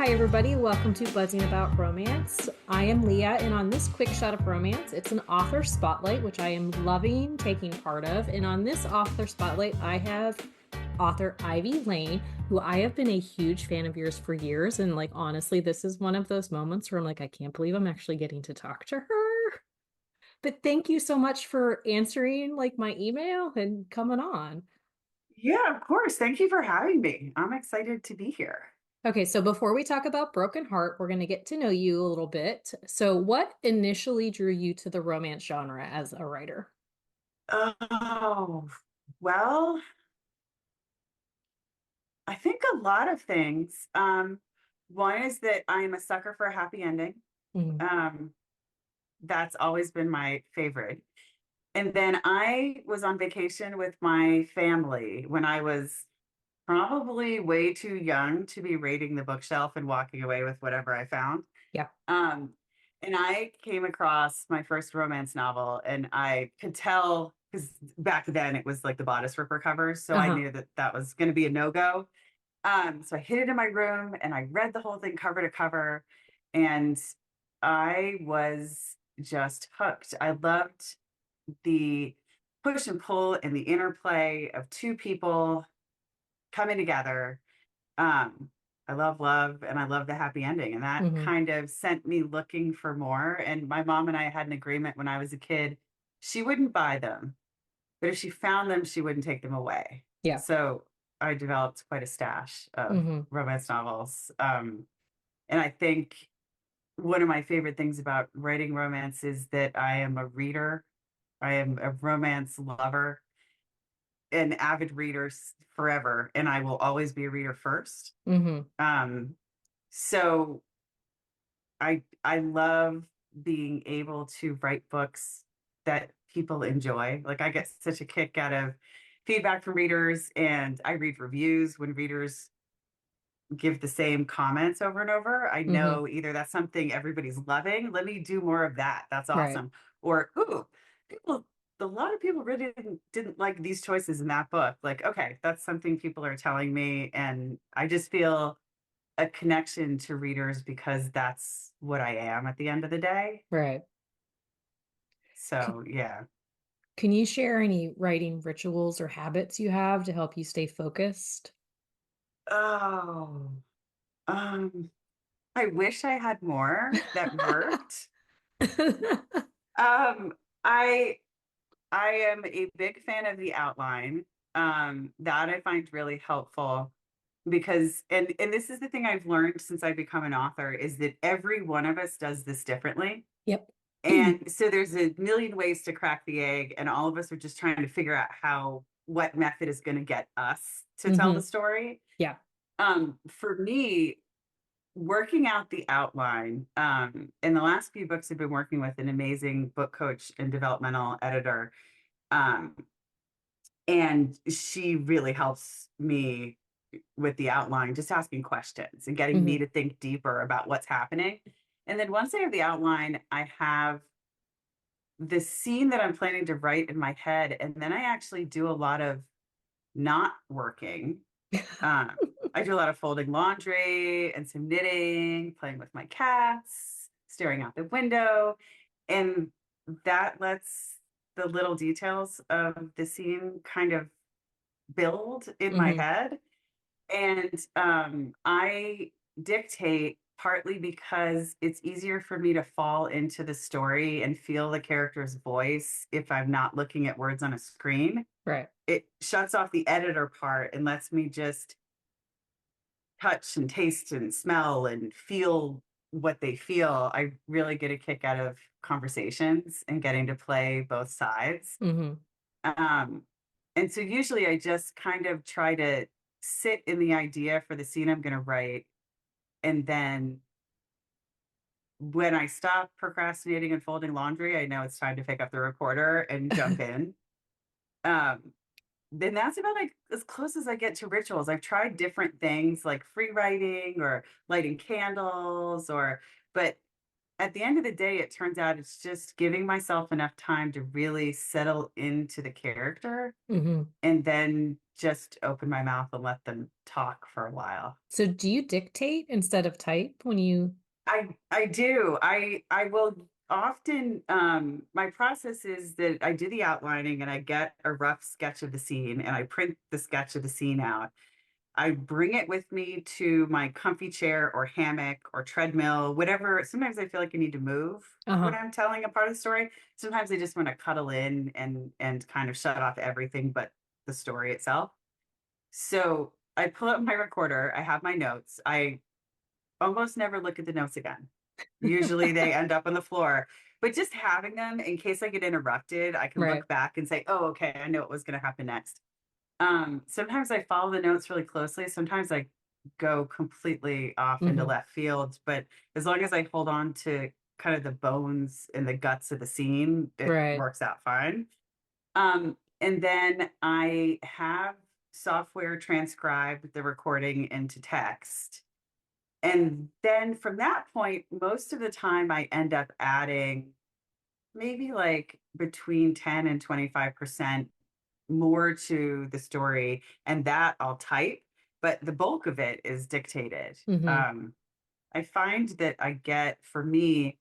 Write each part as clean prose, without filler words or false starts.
Hi, everybody. Welcome to Buzzing About Romance. I am Leah, and on this quick shot of romance, it's an author spotlight, which I am loving taking part of. And on this author spotlight, I have author IvyLayne, who I have been a huge fan of yours for years. And like, honestly, this is one of those moments where I'm like, I can't believe I'm actually getting to talk to her. But thank you so much for answering like my email and coming on. Yeah, of course. Thank you for having me. I'm excited to be here. Okay, so before we talk about Broken Heart, we're going to get to know you a little bit. So, what initially drew you to the romance genre as a writer? Oh, well, I think a lot of things. One is that I'm a sucker for a happy ending. Mhm. Um, that's always been my favorite. And then I was on vacation with my family when I was probably way too young to be raiding the bookshelf and walking away with whatever I found. Yeah. Um, and I came across my first romance novel, and I could tell because back then it was like the bodice ripper covers, so I Uh-huh. knew that that was going to be a no-go. So I hid it in my room and I read the whole thing cover to cover, and I was just hooked. I loved the push and pull and the interplay of two people coming together. um, I love love and I love the happy ending. And that Hmm. kind of sent me looking for more. And my mom and I had an agreement when I was a kid. She wouldn't buy them, but if she found them, she wouldn't take them away. Yeah. So I developed quite a stash of Hmm. romance novels. And I think one of my favorite things about writing romance is that I am a reader. I am a romance lover, an avid reader forever, and I will always be a reader first. Hmm. Um, so I love being able to write books that people enjoy. Like I get such a kick out of feedback from readers, and I read reviews when readers give the same comments over and over. I Hmm. know either that's something everybody's loving, let me do more of that. That's Right. awesome. Or ooh, people a lot of people really didn't like these choices in that book. Like, okay, that's something people are telling me, and I just feel a connection to readers because that's what I am at the end of the day. Right. C- So, yeah. can you share any writing rituals or habits you have to help you stay focused? Oh, um, I wish I had more that worked. Um, I I am a big fan of the outline. That I find really helpful because and this is the thing I've learned since I've become an author is that every one of us does this differently. Yep. And so there's a million ways to crack the egg, and all of us are just trying to figure out how what method is going to get us to tell the Hmm. story. Yeah. For me, working out the outline, in the last few books, I've been working with an amazing book coach and developmental editor. Um, and she really helps me with the outline, just asking questions and getting me Hmm. to think deeper about what's happening. And then once I have the outline, I have the scene that I'm planning to write in my head. And then I actually do a lot of not working. Um, I do a lot of folding laundry and some knitting, playing with my cats, staring out the window. And that lets the little details of the scene kind of build in my Hmm. head. And I dictate partly because it's easier for me to fall into the story and feel the character's voice if I'm not looking at words on a screen. Right. It shuts off the editor part and lets me just touch and taste and smell and feel what they feel. I really get a kick out of conversations and getting to play both sides. Hmm. Um, and so usually I just kind of try to sit in the idea for the scene I'm going to write. And then when I stop procrastinating and folding laundry, I know it's time to pick up the recorder and jump in. Um, then that's about like as close as I get to rituals. I've tried different things like free writing or lighting candles or, but at the end of the day, it turns out it's just giving myself enough time to really settle into the character Hmm. and then just open my mouth and let them talk for a while. So do you dictate instead of type when you? I do. I will often my process is that I do the outlining and I get a rough sketch of the scene and I print the sketch of the scene out. I bring it with me to my comfy chair or hammock or treadmill, whatever. Sometimes I feel like I need to move when Uh-huh. I'm telling a part of the story. Sometimes I just want to cuddle in and kind of shut off everything but the story itself. So I pull up my recorder, I have my notes. I almost never look at the notes again. Usually they end up on the floor, but just having them in case I get interrupted, I can Right. look back and say, oh, okay, I know what was going to happen next. Sometimes I follow the notes really closely. Sometimes I go completely off into Hmm. left field, but as long as I hold on to kind of the bones and the guts of the scene, it Right. works out fine. And then I have software transcribe the recording into text. And then from that point, most of the time I end up adding maybe like between 10 and 25% more to the story, and that I'll type, but the bulk of it is dictated. Hmm. I find that I get, for me,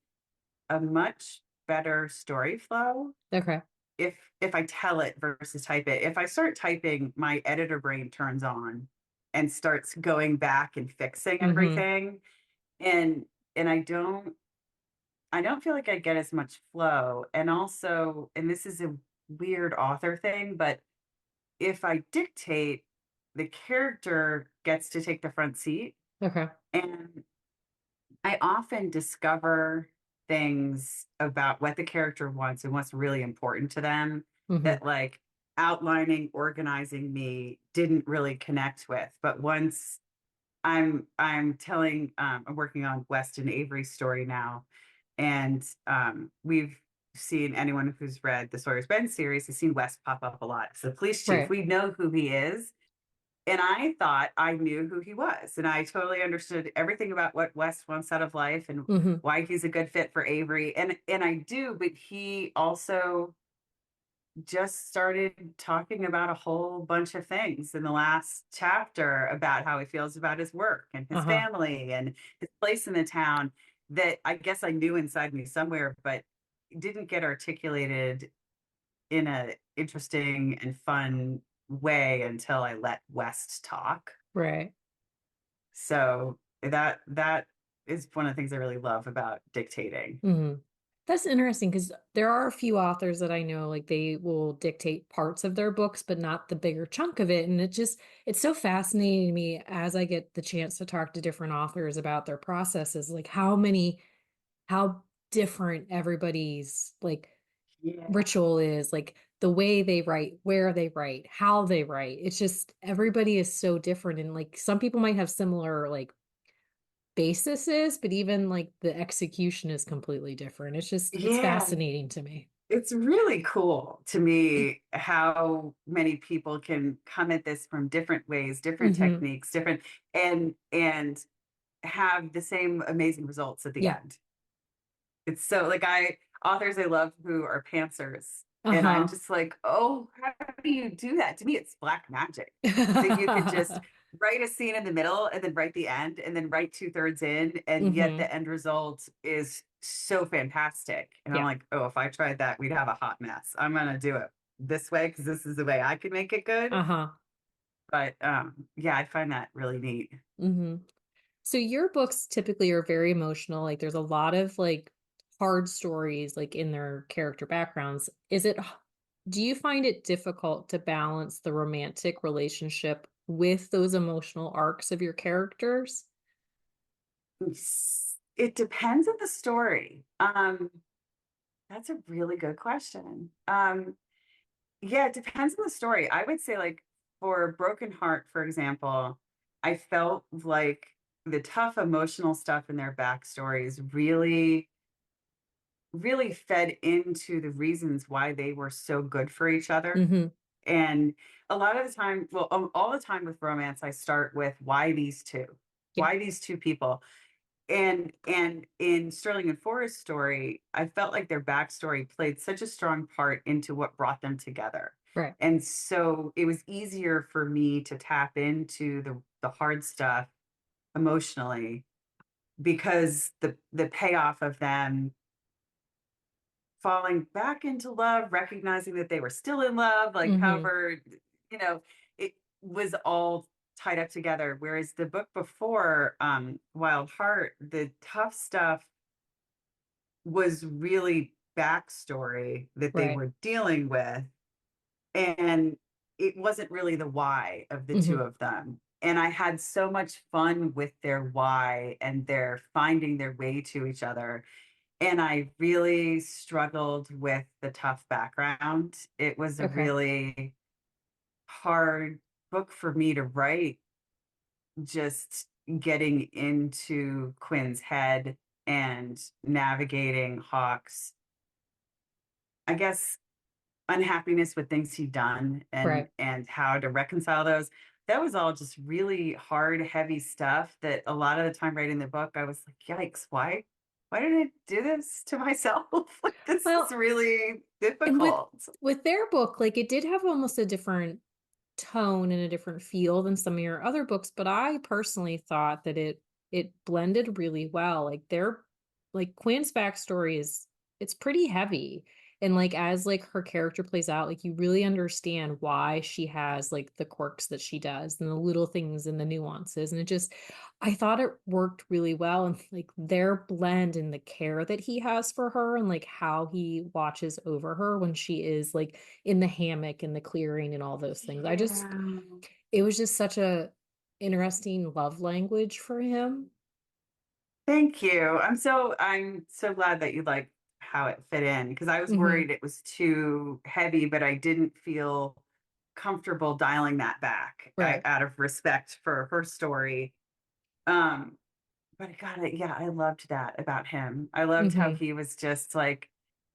a much better story flow Okay. if I tell it versus type it. If I start typing, my editor brain turns on and starts going back and fixing Hmm. everything. And and I don't feel like I get as much flow. And also, and this is a weird author thing, but if I dictate, the character gets to take the front seat. Okay. And I often discover things about what the character wants and what's really important to them Hmm. that, like, outlining, organizing me didn't really connect with. But once I'm working on West and Avery's story now, and we've seen, anyone who's read the Sawyers Bend series has seen West pop up a lot. So the police chief, Right. we know who he is. And I thought I knew who he was. And I totally understood everything about what West wants out of life and Hmm. why he's a good fit for Avery. And I do, but he also just started talking about a whole bunch of things in the last chapter about how he feels about his work and his Uh-huh. family and his place in the town, that I guess I knew inside me somewhere, but didn't get articulated in a interesting and fun way until I let West talk. Right. So that is one of the things I really love about dictating. Hmm. That's interesting because there are a few authors that I know, like they will dictate parts of their books, but not the bigger chunk of it. And it's so fascinating to me as I get the chance to talk to different authors about their processes, like how different everybody's like Yeah. ritual is, like the way they write, where they write, how they write. It's just everybody is so different. And like some people might have similar like bases, but even like the execution is completely different. It's Yeah. fascinating to me. It's really cool to me how many people can come at this from different ways, different Hmm. techniques, different, and have the same amazing results at the Yeah. end. It's so, like, authors I love who are pantsers, and I'm Uh-huh. just like, oh, how do you do that? To me, it's black magic that you can just write a scene in the middle and then write the end and then write two-thirds in, and yet Hmm. the end result is so fantastic. And I'm Yeah. like, oh, if I tried that, we'd have a hot mess. I'm gonna do it this way because this is the way I can make it good. Uh-huh. But yeah, I find that really neat. Hmm. So your books typically are very emotional. Like there's a lot of like hard stories like in their character backgrounds. Do you find it difficult to balance the romantic relationship with those emotional arcs of your characters? It depends on the story. That's a really good question. Yeah, it depends on the story. I would say, like, for Broken Heart, for example, I felt like the tough emotional stuff in their backstories really, really fed into the reasons why they were so good for each other. Hmm. And a lot of the time, well, all the time with romance, I start with why these two? Yeah. Why these two people? and in Sterling and Forrest's story, I felt like their backstory played such a strong part into what brought them together. Right. And so it was easier for me to tap into the hard stuff emotionally because the payoff of them falling back into love, recognizing that they were still in love, like Mm-hmm. however, you know, it was all tied up together. Whereas the book before, Wild Heart, the tough stuff was really backstory that they Right. were dealing with. And it wasn't really the why of the two Mm-hmm. of them. And I had so much fun with their why and their finding their way to each other. And I really struggled with the tough background. It was a Okay. really hard book for me to write, just getting into Quinn's head and navigating Hawk's, I guess, unhappiness with things he'd done Right. and how to reconcile those. That was all just really hard, heavy stuff that a lot of the time writing the book, I was like, yikes, why did I do this to myself? Like this is Well, really and difficult. with their book, like it did have almost a different tone and a different feel than some of your other books, but I personally thought that it blended really well. Like their like Quinn's backstory is it's pretty heavy. And like as like her character plays out, like you really understand why she has like the quirks that she does and the little things and the nuances. And it just I thought it worked really well. And like their blend and the care that he has for her and like how he watches over her when she is like in the hammock and the clearing and all those things. I just Yeah. it was just such a interesting love language for him. Thank you. I'm so glad that you like how it fit in because I was Hmm. worried it was too heavy, but I didn't feel comfortable dialing that back Right. out of respect for her story. Um, but I got it. Yeah, I loved that about him. I loved how Hmm. he was just like,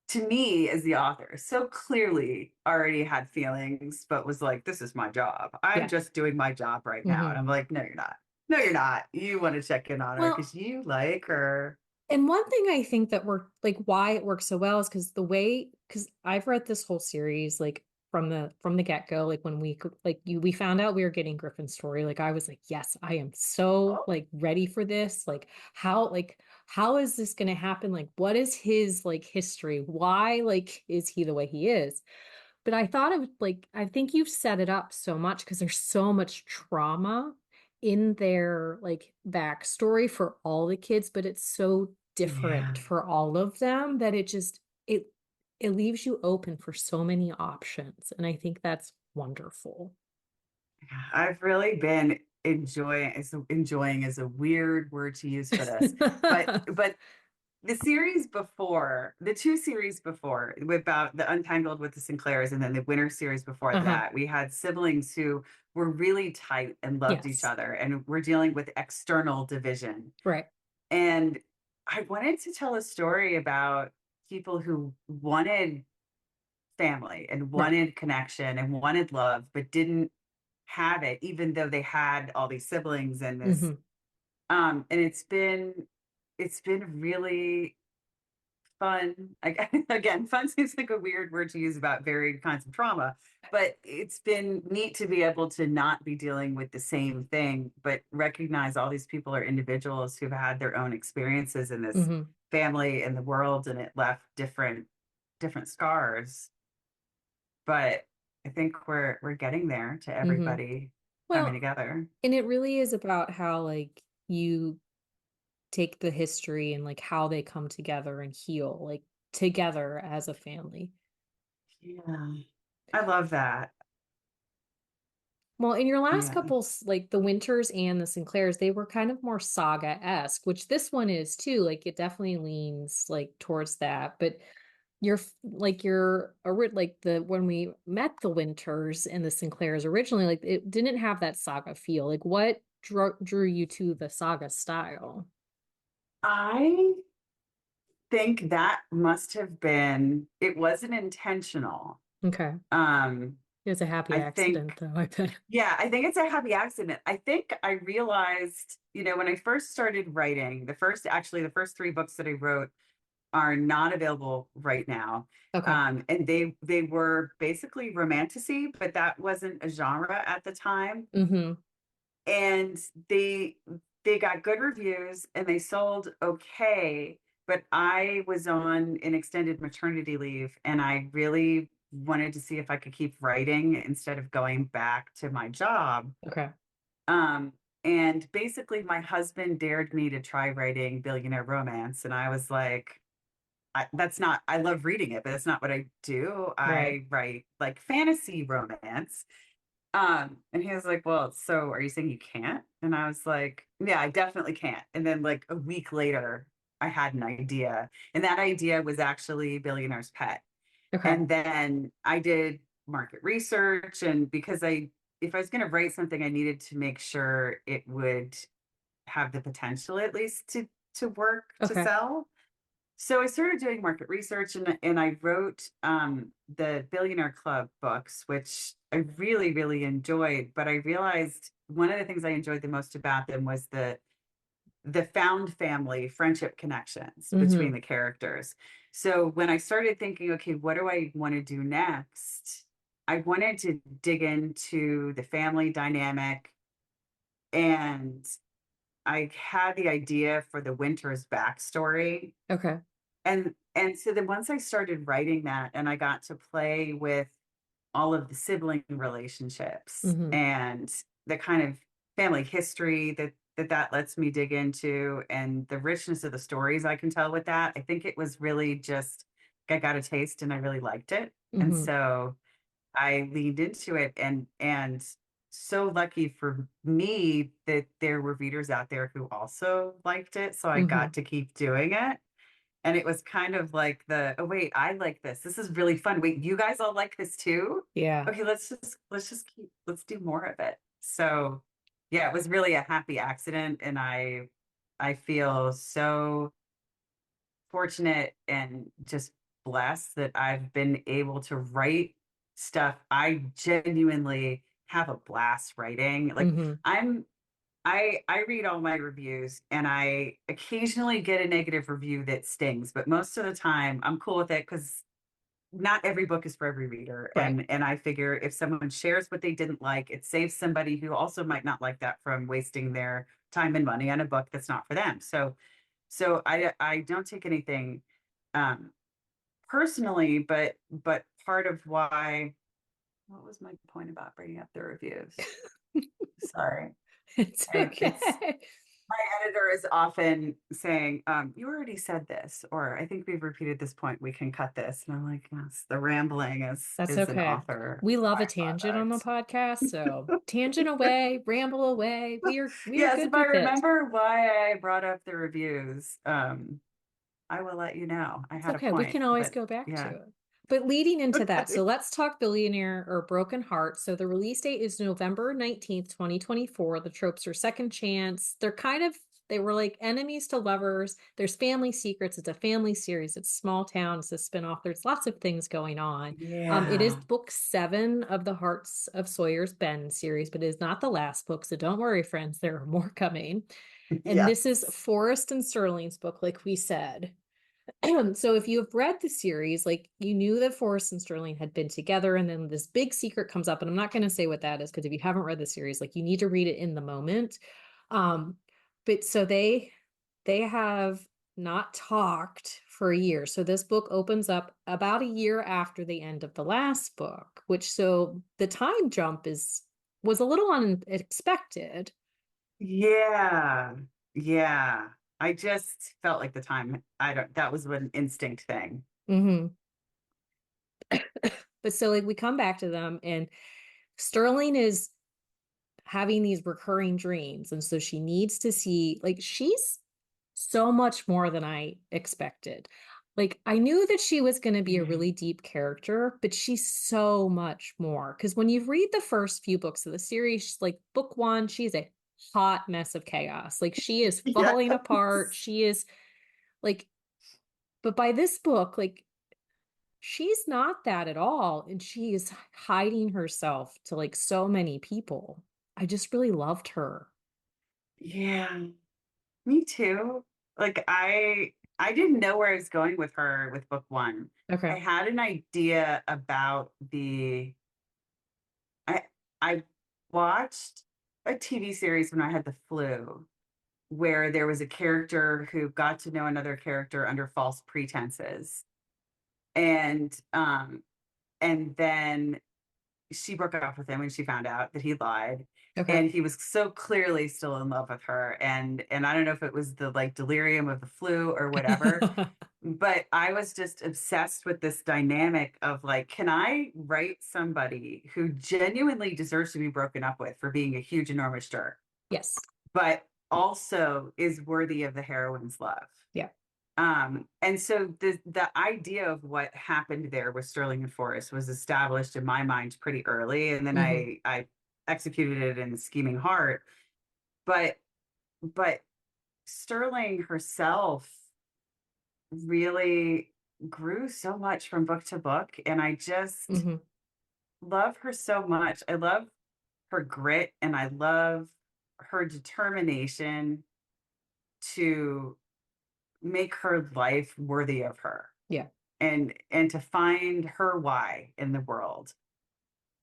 to me as the author, so clearly already had feelings, but was like, this is my job. I'm Yeah. just doing my job right now. And Hmm. I'm like, no, you're not. No, you're not. You want to check in on her Well, because you like her. and one thing I think that worked, like why it works so well is because the way, because I've read this whole series like from the get-go, like when we found out we were getting Griffin's story, like I was like, yes, I am so Oh, like ready for this. Like how is this gonna happen? Like what is his like history? Why like is he the way he is? But I thought it was like, I think you've set it up so much because there's so much trauma in their like backstory for all the kids, but it's so yeah. different for all of them that it it leaves you open for so many options. And I think that's wonderful. I've really been enjoying is a weird word to use for this, but the two series before, about the Untangled with the Sinclairs, and then the Winter series before Uh-huh. that, we had siblings who were really tight and loved each Yes. other, and we're dealing with external division. Right. And I wanted to tell a story about people who wanted family and Right. wanted connection and wanted love, but didn't have it, even though they had all these siblings and this. Hmm. And it's been really fun. Again, fun seems like a weird word to use about varied kinds of trauma, but it's been neat to be able to not be dealing with the same thing, but recognize all these people are individuals who've had their own experiences in this Hmm. family and the world, and it left different scars. But I think we're getting there to Hmm. everybody coming Well, together. and it really is about how like you take the history and like how they come together and heal like together as a family. Yeah, I love that. Well, in your last Yeah. couple, like the Winters and the Sinclairs, they were kind of more saga-esque, which this one is too. Like it definitely leans like towards that. But like the when we met the Winters and the Sinclairs originally, like it didn't have that saga feel. Like what drew you to the saga style? I think that must have been, it wasn't intentional. Okay. Um, It was a happy I accident, think, though, I bet. yeah, I think it's a happy accident. I think I realized, when I first started writing, the first three books that I wrote are not available right now. Okay. And they were basically romantasy, but that wasn't a genre at the time. Mm-hmm. And they got good reviews and they sold okay, but I was on an extended maternity leave and I really wanted to see if I could keep writing instead of going back to my job. Okay. Um, and basically my husband dared me to try writing billionaire romance and I was like, that's not, I love reading it, but that's not what I do. Right. I write like fantasy romance. And he was like, well, so are you saying you can't? And I was like, yeah, I definitely can't. And then like a week later, I had an idea. And that idea was actually Billionaire's Pet. Okay. And then I did market research. And if I was going to write something, I needed to make sure it would have the potential at least to work, to Okay. sell. So I started doing market research and I wrote the Billionaire Club books, which I really, really enjoyed. But I realized one of the things I enjoyed the most about them was the found family friendship connections between Mm-hmm. the characters. So when I started thinking, okay, what do I want to do next? I wanted to dig into the family dynamic and I had the idea for the Winters backstory Okay. and so then once I started writing that and I got to play with all of the sibling relationships Mm-hmm. and the kind of family history that lets me dig into and the richness of the stories I can tell with that, I think it was really just I got a taste and I really liked it. And Mm-hmm. so I leaned into it and so lucky for me that there were readers out there who also liked it. So I Mm-hmm. got to keep doing it. And it was kind of like oh wait, I like this. This is really fun. Wait, you guys all like this too? Yeah. Okay, let's do more of it. So yeah, it was really a happy accident. And I feel so fortunate and just blessed that I've been able to write stuff I genuinely have a blast writing. Like Mm-hmm. I'm I read all my reviews and I occasionally get a negative review that stings, but most of the time I'm cool with it because not every book is for every reader. Right. And I figure if someone shares what they didn't like, it saves somebody who also might not like that from wasting their time and money on a book that's not for them. So I don't take anything um personally, but part of why what was my point about bringing up the reviews? Sorry. It's It's okay. my editor is often saying, you already said this, or I think we've repeated this point, we can cut this. And I'm like, yes, the rambling That's is an okay. author We love a tangent on the byproduct. podcast, so tangent away, ramble away. We are Yes, good if I with it. remember why I brought up the reviews, I will let you know. I It's had a okay. We point, can always but go back to yeah. it. But leading into that, so Okay. let's talk Billionaire or Broken Heart. So the release date is November 19th, 2024. The tropes are second chance. They were like enemies to lovers. There's family secrets. It's a family series. It's small town. It's a spinoff. There's lots of things going on. It is Yeah. book 7 of the Hearts of Sawyers Bend series, but it is not the last book. So don't worry, friends. There are more coming. And this is Yes. Forrest and Sterling's book, like we said. So if you've read the series, like you knew that Forrest and Sterling had been together, and then this big secret comes up, and I'm not going to say what that is because if you haven't read the series, like you need to read it in the moment. Um, but so they have not talked for a year. So this book opens up about a year after the end of the last book, which so the time jump was a little unexpected. Yeah. Yeah. I just felt like the time, I don't, that was an instinct thing. Hmm. But so like we come back to them, and Sterling is having these recurring dreams. And so she needs to see, like, she's so much more than I expected. Like, I knew that she was going to be a Yeah. really deep character, but she's so much more. Because when you read the first few books of the series, like book 1, she's a hot mess of chaos. Like, she is falling apart. Yes. She is like, but by this book, like, she's not that at all. And she is hiding herself to like so many people. I just really loved her. Yeah, me too. Like I didn't know where I was going with her with book one. I Okay. had an idea about the I I watched a TV series when I had the flu where there was a character who got to know another character under false pretenses. And and then she broke up with him when she found out that he lied, Okay. and he was so clearly still in love with her, and I don't know if it was the like delirium of the flu or whatever, but I was just obsessed with this dynamic of like, can I write somebody who genuinely deserves to be broken up with for being a huge enormous jerk, Yes. but also is worthy of the heroine's love? Yeah. And so the idea of what happened there with Sterling and Forrest was established in my mind pretty early, and then Hmm. I executed it in Scheming Heart. But but Sterling herself really grew so much from book to book, and I just Hmm. love her so much. I love her grit, and I love her determination to make her life worthy of her, Yeah. and to find her why in the world.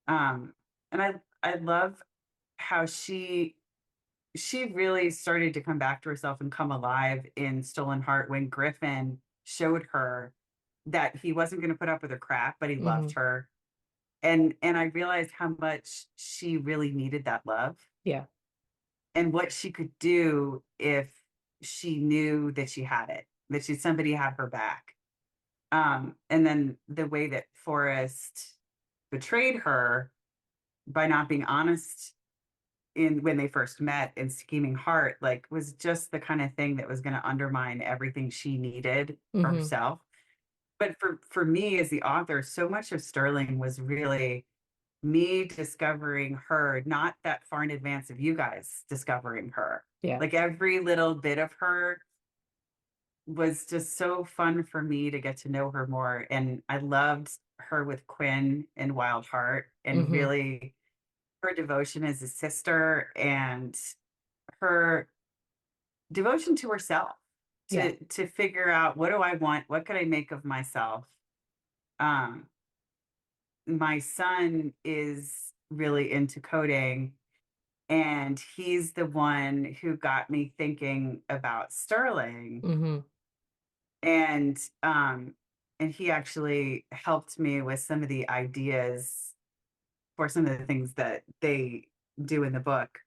Um, and I love how she really started to come back to herself and come alive in Stolen Heart when Griffin showed her that he wasn't going to put up with her crap, but he loved Hmm. her. And I realized how much she really needed that love Yeah. and what she could do if she knew that she had it, that she somebody had her back. And then the way that Forrest betrayed her by not being honest in when they first met in Scheming Heart, like was just the kind of thing that was going to undermine everything she needed for Hmm. herself. But for me as the author, so much of Sterling was really me discovering her, not that far in advance of you guys discovering her. Yeah. Like every little bit of her was just so fun for me to get to know her more. And I loved her with Quinn and Wild Heart, and Hmm. really her devotion as a sister and her devotion to herself Yeah. to figure out, what do I want? What could I make of myself? Um, my son is really into coding, and he's the one who got me thinking about Sterling, Hmm. and um and he actually helped me with some of the ideas for some of the things that they do in the book.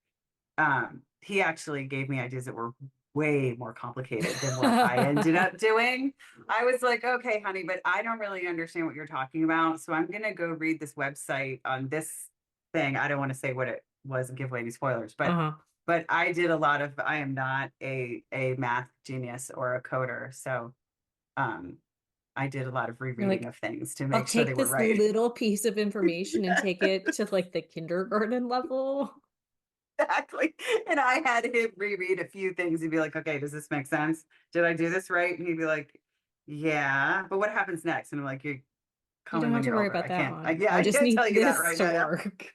He actually gave me ideas that were way more complicated than what I ended up doing. I was like, okay, honey, but I don't really understand what you're talking about, so I'm gonna go read this website on this thing. I don't want to say what it was and give away any spoilers, Uh-huh. but I did a lot of, I am not a math genius or a coder, so um, I did a lot of You're rereading like, of things to I'll make sure they take were this right. little piece of information and take it to like the kindergarten level. Exactly. And I had him reread a few things and be like, okay, does this make sense? Did I do this right? And he'd be like, yeah, but what happens next? And I'm like, you You call me don't have when to you're worry older. about that one. Yeah, I I just can't need tell you that this right to now. work.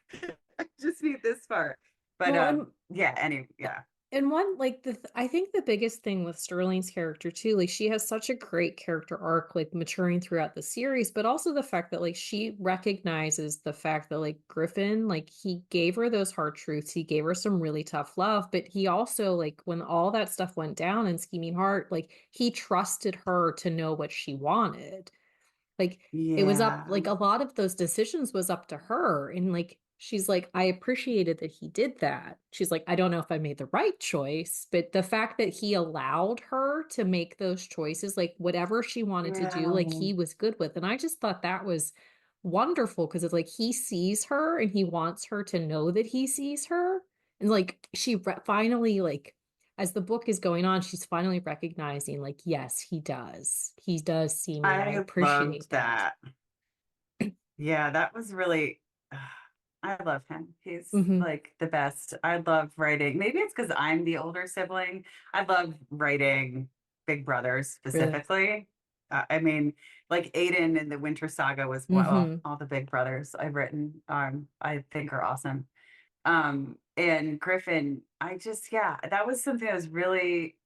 I just need this part. But Well, and yeah, yeah. And one like I think the biggest thing with Sterling's character too, like she has such a great character arc, like maturing throughout the series, but also the fact that like she recognizes the fact that like Griffin, like he gave her those hard truths, he gave her some really tough love, but he also like when all that stuff went down in Scheming Heart, like he trusted her to know what she wanted. Like it was up, Yeah. like a lot of those decisions was up to her. And like she's like, I appreciated that he did that. She's like, I don't know if I made the right choice, but the fact that he allowed her to make those choices, like whatever she wanted to do, Yeah. like he was good with. And I just thought that was wonderful because it's like he sees her and he wants her to know that he sees her. And like finally like as the book is going on, she's finally recognizing, like, yes, he does. He does see me, and I I loved appreciate that. that. Yeah, that was really, I love him. He's Hmm. like the best. I love writing. Maybe it's because I'm the older sibling. I love writing big brothers Really. specifically. I mean, like Aiden in the Winter Saga was well, Mm-hmm. all the big brothers I've written, I think are awesome. And Griffin, I just, yeah, that was something that was really,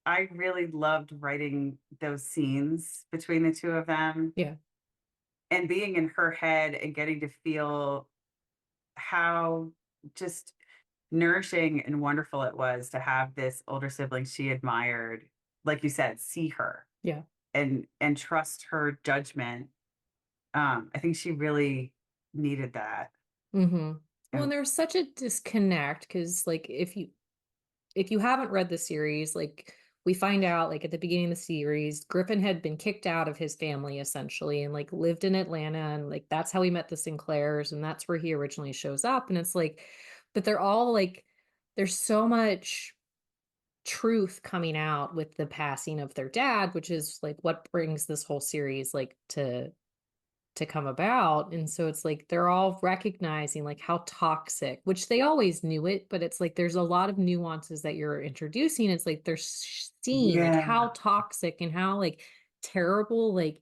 I really loved writing those scenes between the two of them Yeah. and being in her head and getting to feel how just nourishing and wonderful it was to have this older sibling she admired, like you said, see her Yeah. and trust her judgment. I think she really needed that. Mm-hmm. Well, and Oh, there's such a disconnect because like if you haven't read the series, like we find out like at the beginning of the series, Griffin had been kicked out of his family essentially and like lived in Atlanta and like that's how he met the Sinclairs and that's where he originally shows up. And it's like, but they're all like, there's so much truth coming out with the passing of their dad, which is like what brings this whole series like to come about. And so it's like they're all recognizing like how toxic, which they always knew it, but it's like there's a lot of nuances that you're introducing. It's like they're seeing like how yeah. toxic and how like terrible like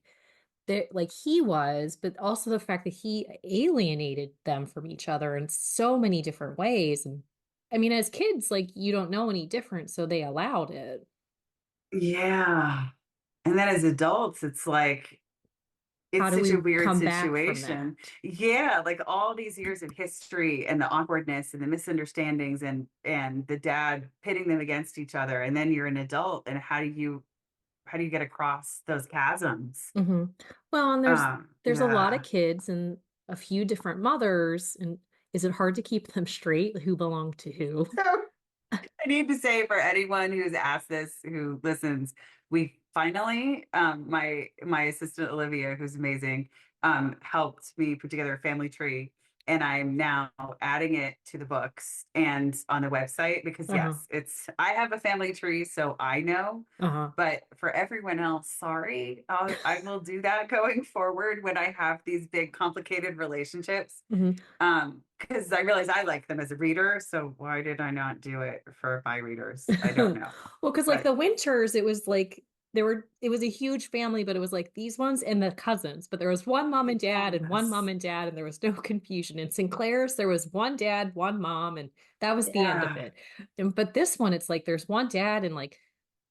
he was, but also the fact that he alienated them from each other in so many different ways. And I mean, as kids, like you don't know any different, so they allowed it. Yeah. And then as adults, it's like, How it's do such we a weird come back from situation. that? Yeah, like all these years of history and the awkwardness and the misunderstandings and the dad pitting them against each other. And then you're an adult and how do you get across those chasms? Hmm. Well, and there's a lot of Yeah. kids and a few different mothers, and is it hard to keep them straight? Who belong to who? So I need to say for anyone who's asked this, who listens, we finally, my assistant Olivia, who's amazing, helped me put together a family tree, and I'm now adding it to the books and on the website because Uh-huh. yes, it's I have a family tree, so I know. Uh-huh. But for everyone else, sorry, I will do that going forward when I have these big complicated relationships. Hmm. Because I realize I like them as a reader, so why did I not do it for my readers? I don't know. Well, because like But the Winters, it was like it was a huge family, but it was like these ones and the cousins, but there was one mom and dad and one yes. mom and dad, and there was no confusion. In Sinclair's, there was one dad, one mom, and that was the end of Yeah. it. But this one, it's like there's one dad and like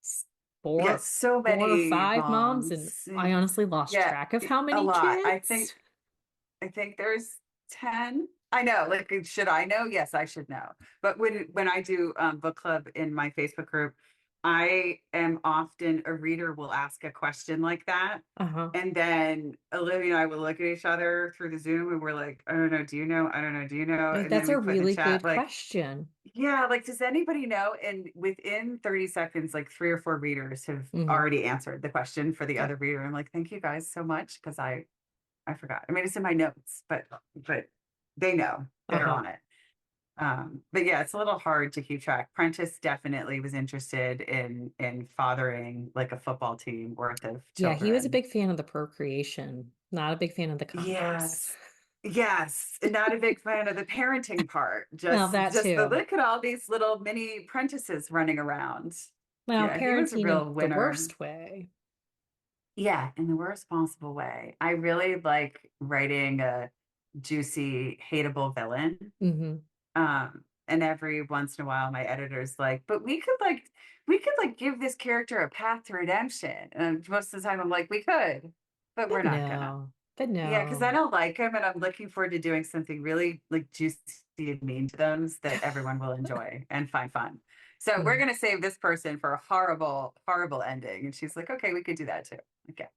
s- Yes, so four or many five moms, and moms. I honestly lost Yeah, track of how a many lot. kids. I think there's 10. I know, like, should I know? Yes, I should know. But when I do book club in my Facebook group, I am often a reader will ask a question like that. Uh-huh. And then Olivia and I will look at each other through the Zoom and we're like, I don't know, do you know? I don't know, do you know? Like And then that's we a put in the really chat, good like, question. yeah, like, does anybody know? And within 30 seconds, like three or four readers have Hmm. already answered the question for the Yeah. other reader. I'm like, thank you guys so much because I forgot. I mean, it's in my notes, but they know they're Uh-huh. on it. But yeah, it's a little hard to keep track. Prentice definitely was interested in fathering like a football team worth of Yeah, he was a children. big fan of the procreation, not a big fan of the condoms. Yes. Yes, and not a big fan of the parenting part. Well, Just that just the too. look at all these little mini prentices running around. Well, Yeah, he was a parenting in real the winner. worst way. Yeah, in the worst possible way. I really like writing a juicy, hateable villain. Hmm. And every once in a while, my editor's like, but we could like give this character a path to redemption. And most of the time, I'm like, we could, but But we're not gonna. no, but Yeah, because I no. don't like him, and I'm looking forward to doing something really like juicy and mean to them that everyone will enjoy and find fun. So we're Mm. gonna save this person for a horrible, horrible ending. And she's like, okay, we could do that too. Okay,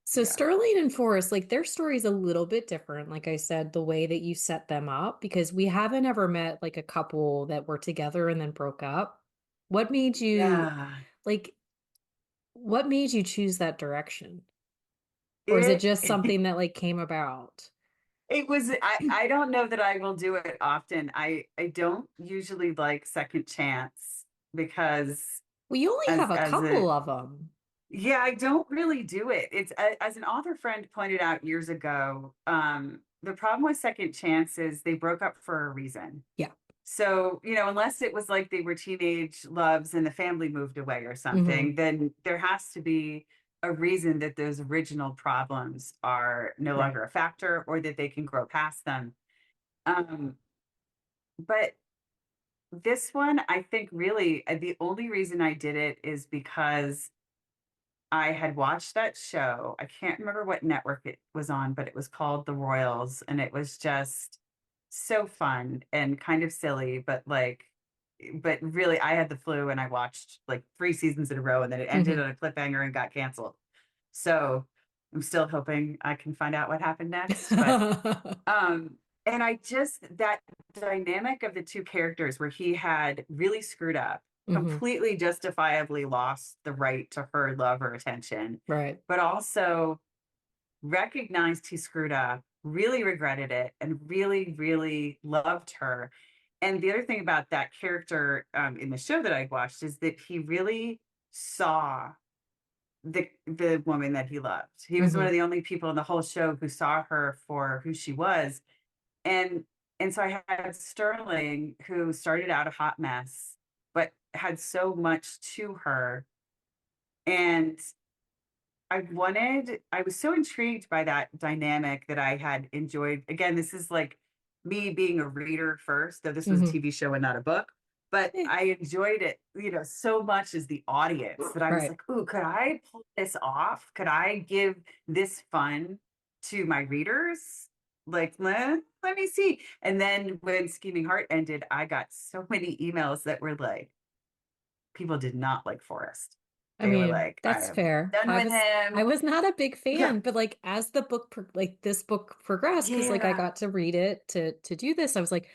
So yeah, Sterling and Forrest, like their story is a little bit different, like I said, the way that you set them up, because we haven't ever met like a couple that were together and then broke up. What made you yeah. like what made you choose that direction? Or is it It just something that like came about? It was I don't know that I will do it often. I don't usually like second chance because Well, you only have a as couple a of them. yeah, I don't really do it. It's as an author friend pointed out years ago, the problem with second chances, they broke up for a reason. Yeah. So, unless it was like they were teenage loves and the family moved away or Hmm. something, then there has to be a reason that those original problems are no Right. longer a factor or that they can grow past them. Um, but this one, I think really the only reason I did it is because I had watched that show. I can't remember what network it was on, but it was called The Royals, and it was just so fun and kind of silly, but really, I had the flu and I watched like 3 seasons in a row, and then it ended Hmm. on a cliffhanger and got canceled. So I'm still hoping I can find out what happened next. But and I just that dynamic of the two characters where he had really screwed up, Hmm. completely justifiably lost the right to her love or attention, Right. but also recognized he screwed up, really regretted it, and really, really loved her. And the other thing about that character in the show that I watched is that he really saw the woman that he loved. He was one Hmm. of the only people in the whole show who saw her for who she was. And and so I had Sterling, who started out a hot mess, but had so much to her. And I was so intrigued by that dynamic that I had enjoyed. Again, this is like me being a reader first, though this was a Hmm. TV show and not a book. But Eh, I enjoyed it, so much as the audience that I was right. like, ooh, could I pull this off? Could I give this fun to my readers? Like, let me see. And then when Scheming Heart ended, I got so many emails that were like, people did not like Forrest. I They were mean, like, I that's am fair. done with I him. was not a big Yeah. fan, but like as the book like this book progressed, because like I Yeah. got to read it to do this, I was like,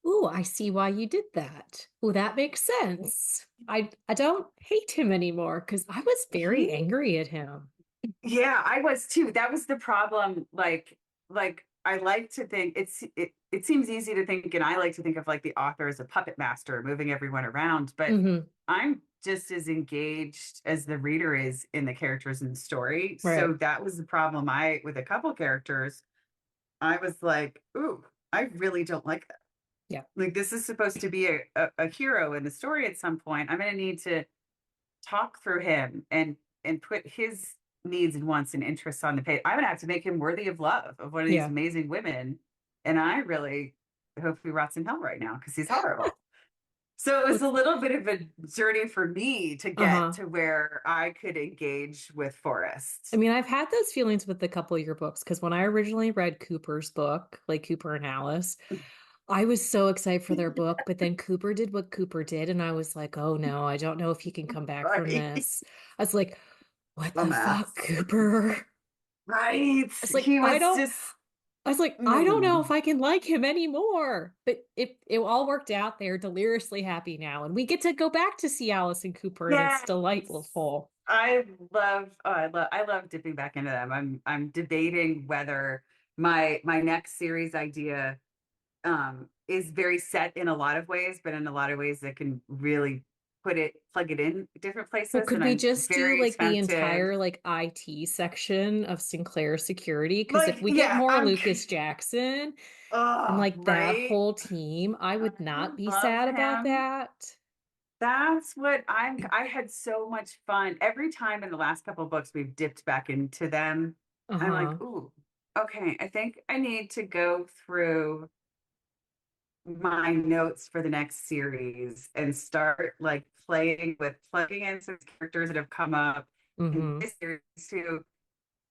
"Ooh, I see why you did that. Oh, that makes sense." I don't hate him anymore because I was very He angry at him. Yeah, I was too. That was the problem. Like I like to think it seems easy to think, and I like to think of like the author as a puppet master moving everyone around, but Hmm. I'm just as engaged as the reader is in the characters in the story. Right. So that was the problem. I with a couple characters, I was like, ooh, I really don't like that. Yeah. Like this is supposed to be a hero in the story at some point. I'm gonna need to talk through him and put his needs and wants and interests on the page. I'm gonna have to make him worthy of love of one of these Yeah. amazing women. And I really hope he rots in hell right now because he's horrible. So it was a little bit of a journey for me to get Uh-huh. to where I could engage with I Forrest. mean, I've had those feelings with a couple of your books because when I originally read Cooper's book, like Cooper and Alice, I was so excited for their book, but then Cooper did what Cooper did, and I was like, oh no, I don't know if he can come back from Right. this. I was like, what A the fuck, mess. Cooper? I Right. was like, He was just I don't know mm. if I can like him anymore. But it all worked out. They're deliriously happy now, and we get to go back to see Alice and Cooper, and it's Yes. delightful. I love dipping back into them. I'm debating whether my next series idea is very set in a lot of ways, but in a lot of ways that can really plug it in different Well, places. could And we I'm just do very like the tempted. entire like IT section of Sinclair Security? Because if Like, we get yeah, more Lucas Jackson and oh, like that right. whole team, I would I not be love sad about him. that. That's what I had so much fun. Every time in the last couple of books we've dipped back into them, I'm like, Uh-huh. ooh, okay, I think I need to go through my notes for the next series and start like playing with plugging in some characters that have come up in Hmm. this series too.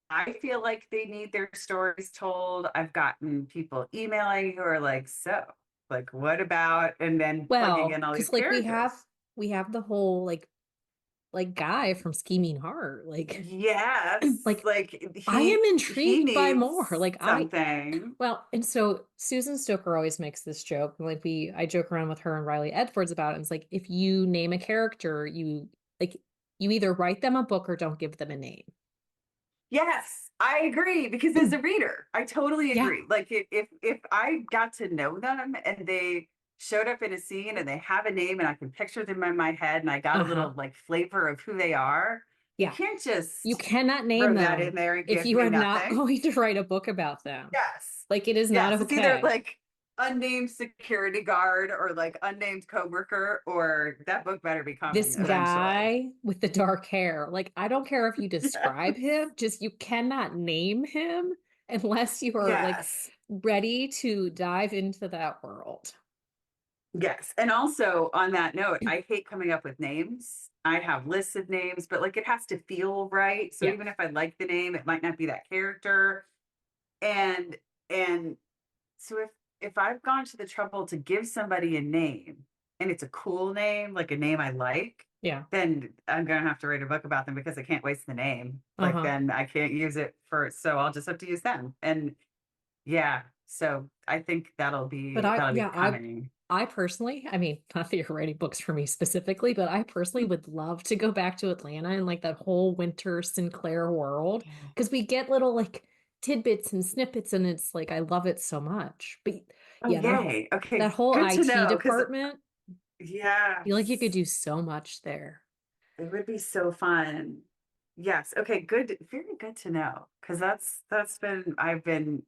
I feel like they need their stories told. I've gotten people emailing who are like, so, like, what about, and then plugging in Well, all these because like characters. we have the whole like guy from Scheming Heart. Yes, Like like I am he intrigued by more. needs Like something. well, and so Susan Stoker always makes this joke. Like I joke around with her and Riley Edwards about it. And it's like if you name a character, like you either write them a book or don't give them a name. Yes, I agree because as a reader, I totally Yeah. agree. Like if I got to know them and they showed up in a scene and they have a name and I can picture them in my head and I got a Uh-huh. little like flavor of who they are, you Yeah. can't You just cannot name throw that in them there and if give you me are not nothing. going to write a book about them. Yes. Like it is not Yes, it's either okay. like unnamed security guard or like unnamed coworker, or that book better be This coming eventually. guy with the dark hair, like, I don't care if you describe Yes. him, just you cannot name him unless you are like Yes. ready to dive into that world. Yes. And also on that note, I hate coming up with names. I have lists of names, but like it has to feel right. So Yeah. even if I like the name, it might not be that character. And and so if I've gone to the trouble to give somebody a name and it's a cool name, like a name I like, Yeah. then I'm gonna have to write a book about them because I can't waste the name. Like Uh-huh. then I can't use it for, so I'll just have to use them. And yeah, so I think But that'll be yeah, coming. I personally, I mean, not that you're writing books for me specifically, but I personally would love to go back to Atlanta and like that whole winter Sinclair world because we get little like tidbits and snippets and it's like I love it so much. But Oh, yeah, yay. that Okay, whole good to IT know. Because department, I feel like you could yes, do so much there. it would be so fun. Yes. Okay, good. Very good to know. Because that's been I've been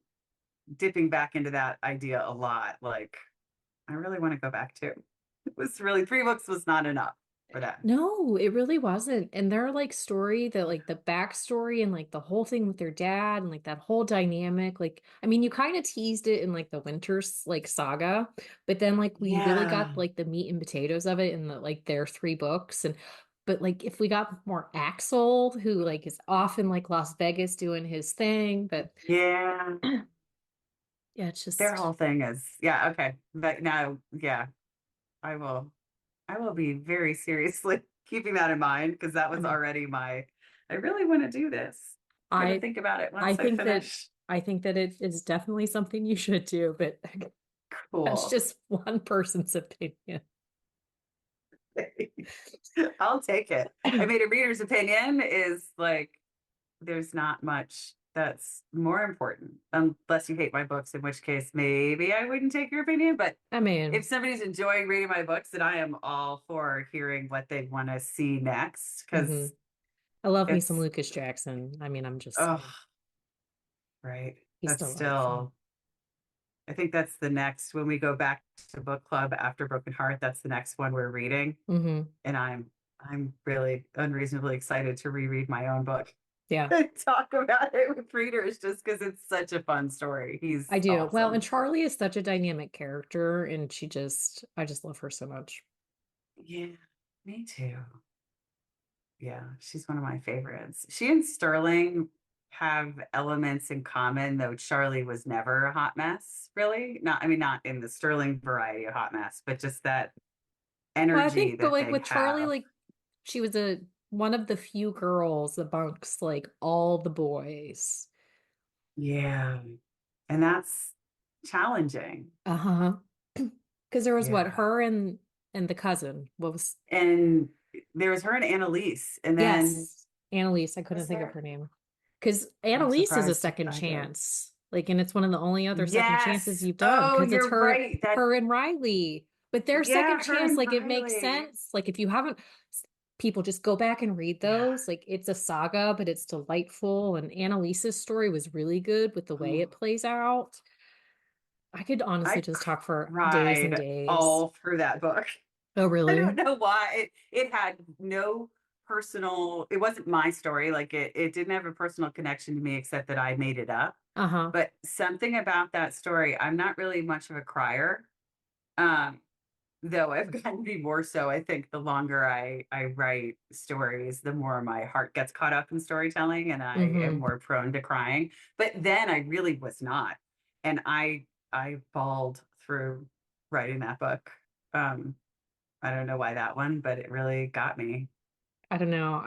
dipping back into that idea a lot. Like I really want to go back to. It was really 3 books was not enough for that. No, it really wasn't. And their like story, the like the backstory and like the whole thing with their dad and like that whole dynamic, like I mean, you kind of teased it in like the Winters like saga, but then like we really got Yeah. like the meat and potatoes of it in the like their 3 books. And but like if we got more Axel, who like is off in like Las Vegas doing his thing, but Yeah. yeah, it's Their just whole thing is, yeah, okay. But now, yeah, I will I will be very seriously keeping that in mind because that I was mean, already my, I really want to do this. I'm gonna I think about it I once I think that finish. I think that it is definitely something you should do, but that's Cool. just one person's opinion. I'll take it. I mean, a reader's opinion is like there's not much that's more important unless you hate my books, in which case maybe I wouldn't take your opinion. But I if mean, somebody's enjoying reading my books, then I am all for hearing what they want to see next hmm because I love me some it's, Lucas Jackson. I mean, I'm just oh, saying, right. he's That's delightful. still, I think that's the next, when we go back to book club after Broken Heart, that's the next one we're reading. Hmm. And I'm really unreasonably excited to reread my own book Yeah, and talk about it with readers just because it's such a fun story. He's I do. Well, and awesome. Charlie is such a dynamic character, and I just love her so much. Yeah, me too. Yeah, she's one of my favorites. She and Sterling have elements in common, though Charlie was never a hot mess, really. Not, I mean, not in the Sterling variety of hot mess, but just that Well, I energy think, but that like they with Charlie, have. like she was a one of the few girls amongst like all the boys. Yeah. And that's challenging. Uh-huh. Because there was what, Yeah. her and the cousin. What was And there was her and Annalise, and then yes, Annalise. I couldn't was think of there? her name. Because I'm Annalise is a surprised if second I did. chance. Like, and it's one of the only other second chances Yes. you've done Oh, because it's you're right. That, her and Riley. But their second yeah, her chance, and like it makes Riley. sense. Like if you haven't, people just go back and read Yeah. those. Like it's a saga, but it's delightful. And Annalise's story was really good with the way Oh, it plays out. I could honestly I just talk for days and cried days. all through that book. Oh, I don't really? know why. It had no personal, it wasn't my story. Like it didn't have a personal connection to me except that I made it up. Uh-huh. But something about that story, I'm not really much of a crier. Um, though I've gotten to be more so. I think the longer I write stories, the more my heart gets caught up in storytelling and I am Mm-hmm. more prone to crying. But then I really was not. And I bawled through writing that book. Um, I don't know why that one, but it really got me. I don't know.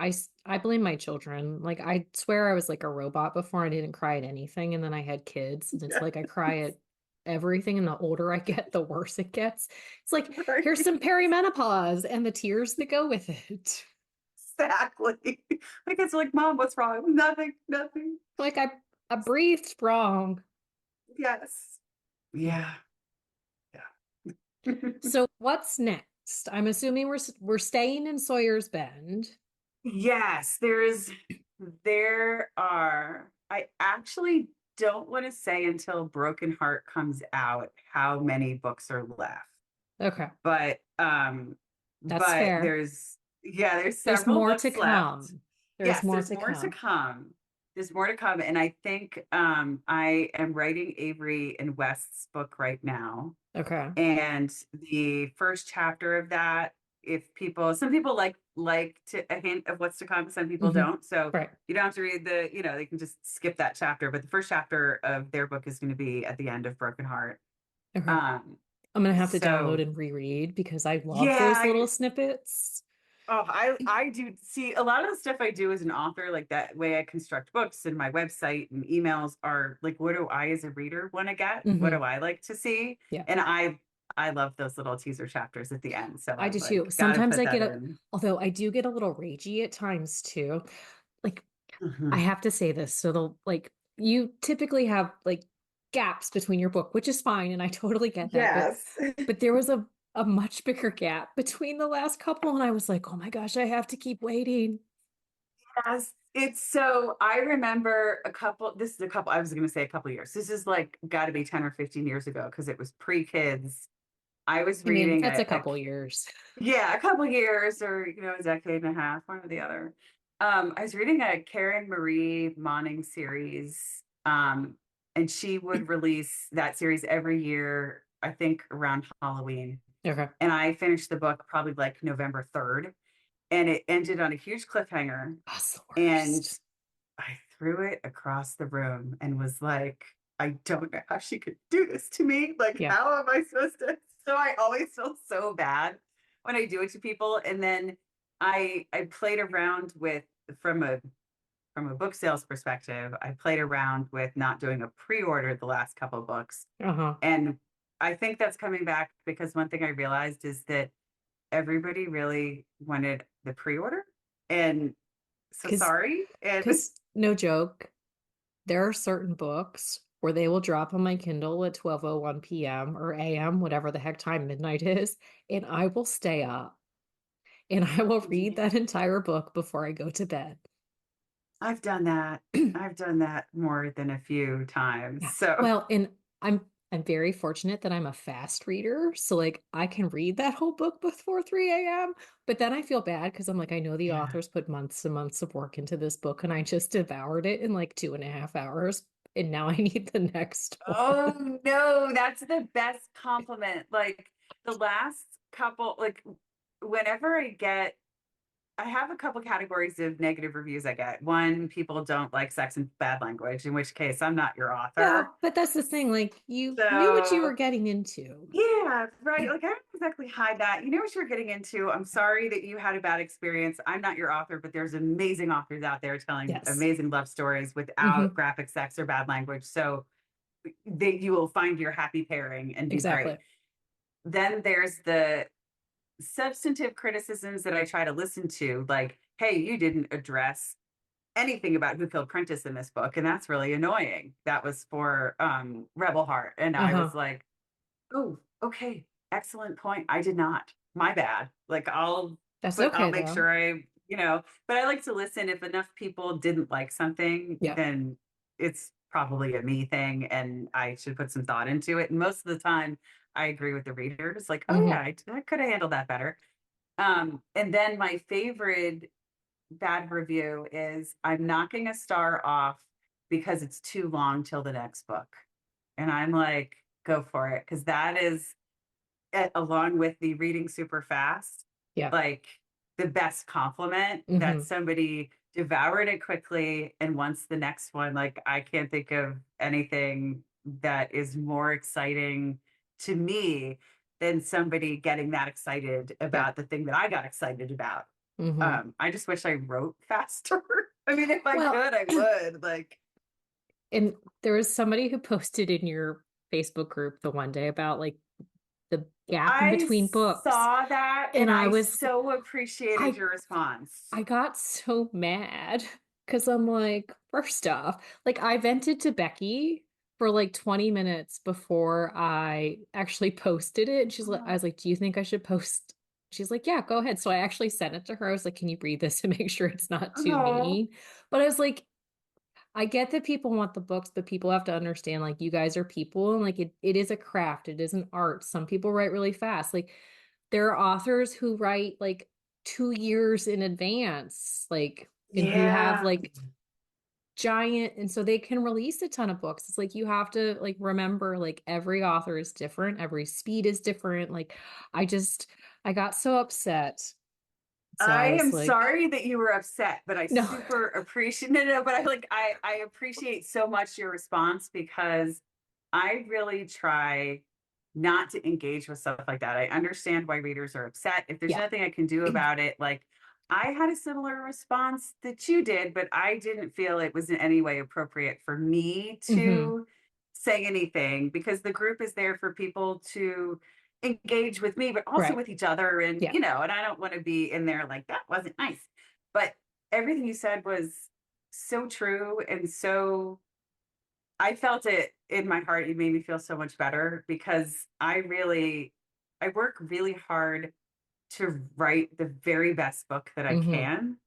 I blame my children. Like I swear I was like a robot before. I didn't cry at anything, and then I had kids, and it's like I cry at everything. And the older I get, the worse it gets. It's like here's some perimenopause and the tears that go with it. Exactly. Like it's like, Mom, what's wrong? Nothing, nothing. Like I breathed wrong. Yes. Yeah. Yeah. So what's next? I'm assuming we're staying in Sawyer's Bend. Yes, there are. I actually don't want to say until Broken Heart comes out how many books are left. Okay. But That's fair. there's There's several more to books left. come. There's Yes, more there's to more to come. come. There's more to come. And I think I am writing Avery and West's book right now. Okay. And the first chapter of that, if people, some people like to a hint of what's to come, some people Hmm. don't. So Right. you don't have to read they can just skip that chapter. But the first chapter of their book is going to be at the end of Broken Heart. Okay. Um, I'm gonna have to download so and reread because I love those yeah, little snippets. oh, I do see a lot of the stuff I do as an author, like that way I construct books and my website and emails are like, what do I as a reader want to get? What Hmm. do I like to see? Yeah, And I love those little teaser chapters at the end. So I I'm do too. like, gotta Sometimes put I that get a, in. although I do get a little ragey at times too. Like, I Mhm. have to say this. So you typically have like gaps between your book, which is fine, and I totally get that. Yes. But there was a much bigger gap between the last couple, and I was like, oh my gosh, I have to keep waiting. Yes. It's so I remember this is a couple, I was gonna say a couple years. This is like gotta be 10 or 15 years ago because it was pre-kids. I was I mean, reading that's a couple years. yeah, a couple years or a decade and a half, one or the other. I was reading a Karen Marie Monning series, and she would release that series every year, I think around Halloween. Okay. And I finished the book probably like November 3rd, and it ended on a huge cliffhanger. That's the And worst. I threw it across the room and was like, I don't know how she could do this to me. Like, Yeah. how am I supposed to? So I always feel so bad when I do it to people. And then I played around with from a book sales perspective, I played around with not doing a pre-order the last couple of books. Uh-huh. And I think that's coming back because one thing I realized is that everybody really wanted the pre-order. And so Because sorry. And because no joke, there are certain books where they will drop on my Kindle at 12:01 p.m. or a.m., whatever the heck time midnight is, and I will stay up and I will read that entire book before I go to bed. I've done that. I've done that more than a few times. Yeah. So, Well, and I'm very fortunate that I'm a fast reader, so like I can read that whole book before 3 a.m. But then I feel bad because I'm like, I know the yeah. authors put months and months of work into this book, and I just devoured it in like 2.5 hours, and now I need the next one. Oh no, that's the best compliment. Like the last couple, like whenever I have a couple categories of negative reviews I get. One, people don't like sex and bad language, in which case I'm not your author. Well, but that's the thing, like you knew what you were So getting into. yeah, right. Like I don't exactly hide that. You know what you're getting into. I'm sorry that you had a bad experience. I'm not your author, but there's amazing authors out there telling Yes. amazing love stories without Hmm. graphic sex or bad language. So that you will find your happy pairing and do great. Exactly. Then there's the substantive criticisms that I try to listen to, like, hey, you didn't address anything about who killed Prentice in this book, and that's really annoying. That was for Rebel Heart. And I was Uh-huh. like, oh, okay. Excellent point. I did not. My bad. Like That's I'll okay make though. sure but I like to listen. If enough people didn't like something, Yeah. then it's probably a me thing and I should put some thought into it. And most of the time I agree with the reader. It's like, oh yeah, Hmm. I could have handled that better. And then my favorite bad review is I'm knocking a star off because it's too long till the next book. And I'm like, go for it. Because that is, along with the reading super fast, Yeah. like the best compliment that Hmm. somebody devoured it quickly and wants the next one. Like, I can't think of anything that is more exciting to me than somebody getting that excited Yeah. about the thing that I got excited about. Hmm. I just wish I wrote faster. I mean, if I Well, could, I would. Like, and there was somebody who posted in your Facebook group the one day about like the gap in I between books. saw that And and I so appreciated I your response. I got so mad because I'm like, first off, like I vented to Becky for like 20 minutes before I actually posted it. And I was like, do you think I should post? She's like, yeah, go ahead. So I actually sent it to her. I was like, can you read this to make sure it's not too Oh, mean? But I was like, I get that people want the books, but people have to understand, like, you guys are people and like it is a craft, it is an art. Some people write really fast. Like there are authors who write like 2 years in advance, like, and who have Yeah. like giant, and so they can release a ton of books. It's like you have to like remember like every author is different, every speed is different. Like I got so upset. So I I was am like, sorry that you were upset, but I no. super appreciate no, but I appreciate so much your response because I really try not to engage with stuff like that. I understand why readers are upset. If there's Yeah. nothing I can do about it, like I had a similar response that you did, but I didn't feel it was in any way appropriate for me Hmm. to say anything because the group is there for people to engage with me, but also Right. with each other. And, Yeah. and I don't want to be in there like that wasn't nice. But everything you said was so true. And so I felt it in my heart. It made me feel so much better because I work really hard to write the very best book that I Hmm. can.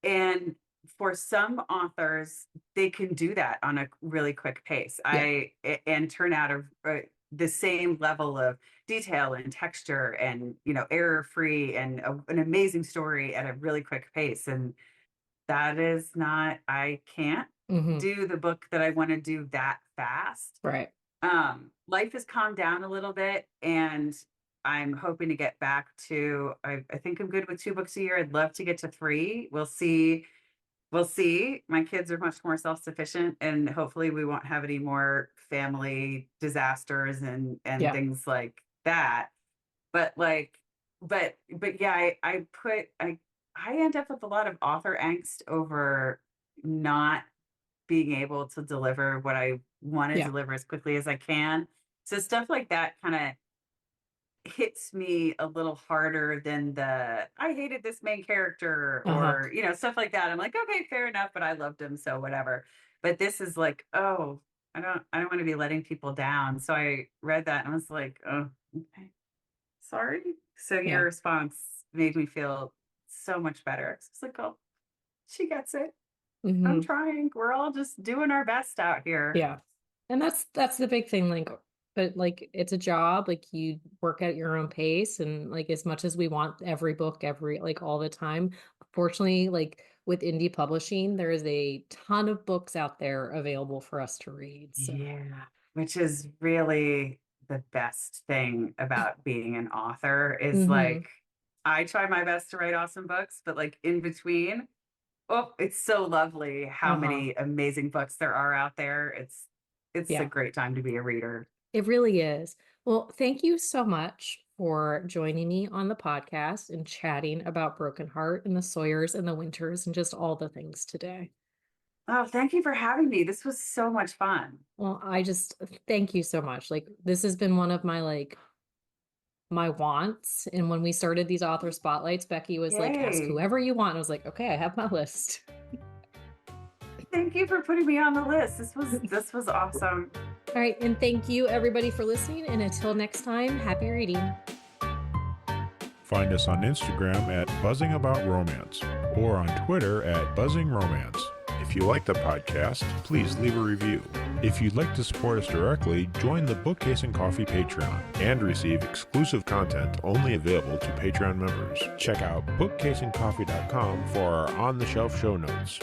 And for some authors, they can do that on a really quick pace. Yeah. And turn out the same level of detail and texture and error free and an amazing story at a really quick pace. And that is not I can't Hmm. do the book that I want to do that fast. Right. Life has calmed down a little bit and I'm hoping to get back to I think I'm good with 2 books a year. I'd love to get to 3. We'll see. My kids are much more self-sufficient and hopefully we won't have any more family disasters and Yeah. things like that. But like but yeah, I end up with a lot of author angst over not being able to deliver what I want to Yeah. deliver as quickly as I can. So stuff like that kind of hits me a little harder than the I hated this main character Uh-huh. or stuff like that. I'm like, okay, fair enough, but I loved him, so whatever. But this is like, oh, I don't want to be letting people down. So I read that and I was like, oh, okay, sorry. So your Yeah. response made me feel so much better. It's like, oh, she gets it. I'm Hmm. trying. We're all just doing our best out here. Yeah. And that's the big thing, like, but like it's a job, like you work at your own pace, and like as much as we want every book every like all the time, fortunately, like with indie publishing, there is a ton of books out there available for us to read. So, Yeah, which is really the best thing about being an author is hmm. like I try my best to write awesome books, but like in between, oh, it's so lovely how Uh-huh. many amazing books there are out there. It's a Yeah, great time to be a reader. it really is. Well, thank you so much for joining me on the podcast and chatting about Broken Heart and the Sawyers and the Winters and just all the things today. Oh, thank you for having me. This was so much fun. Well, I just thank you so much. Like this has been one of my like my wants. And when we started these author spotlights, Becky was like, ask Yay. whoever you want. I was like, okay, I have my list. Thank you for putting me on the list. This was awesome. All right. And thank you everybody for listening. And until next time, happy reading. Find us on Instagram at Buzzing About Romance or on Twitter at Buzzing Romance. If you like the podcast, please leave a review. If you'd like to support us directly, join the Bookcase and Coffee Patreon and receive exclusive content only available to Patreon members. Check out bookcaseandcoffee.com for our on-the-shelf show notes.